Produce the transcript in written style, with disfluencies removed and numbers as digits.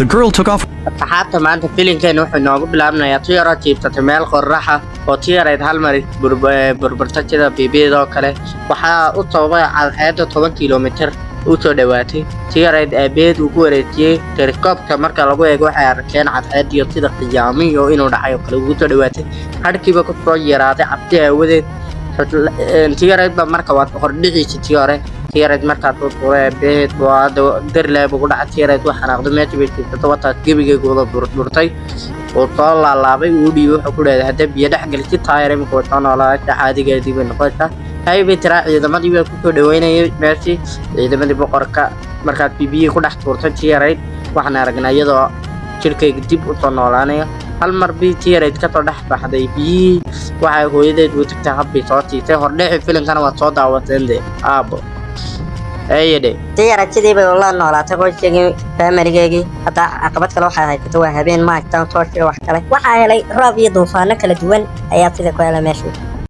The girl took off. حتى ما أنت فيلين كان وحنا نقول بلعبنا يا طيارة جيب تتمال قرحة وطيارة هالمري بربرتك كده بيبيضة كله وحا أطوبة على هذا 8 كيلومتر وتدواتي طيارة أبيض وكورتي تركب كمركا لقوا يجوا حركين على هذا يطير قيامي وإنه رحيو كله وتدواتي هذا كيف بكون طيارات عبتها وده طيارة بمركا وخردي طيارة markaad u tuuree beed waa dir leeb ugu dhaca tiyareed waxaan aqdamay tibirtii tawata gabiga gooda burtay oo soo laalaabay uu dhiibo wuxuu ku leeyahay hadda biyo dhex galti taayare ma qoto noolaa dhaxaadiga dib noqota hay bitra ciidamadii way ku soo dhaweynayay meeshii ciidamadii boqorka markaad biyo ku dhex tuurtay tiyareed waxaan aragnaa iyadoo jirkayga dib u soo noolaanaya hal mar bii tiyareed ka soo dhex baxday biyo waxay hooyadeed u tagtay habbi soo tiitay hordheexi filimkana waa soo daawateen aabo أيدي تيارة كذي والله إنه لا تقول شيء فأمريكي حتى عقبت كل واحد هيكتوها بين ما كان توشي وحكي وحالي رابي ضوفانك لدول أيات ذا كويلا ماشي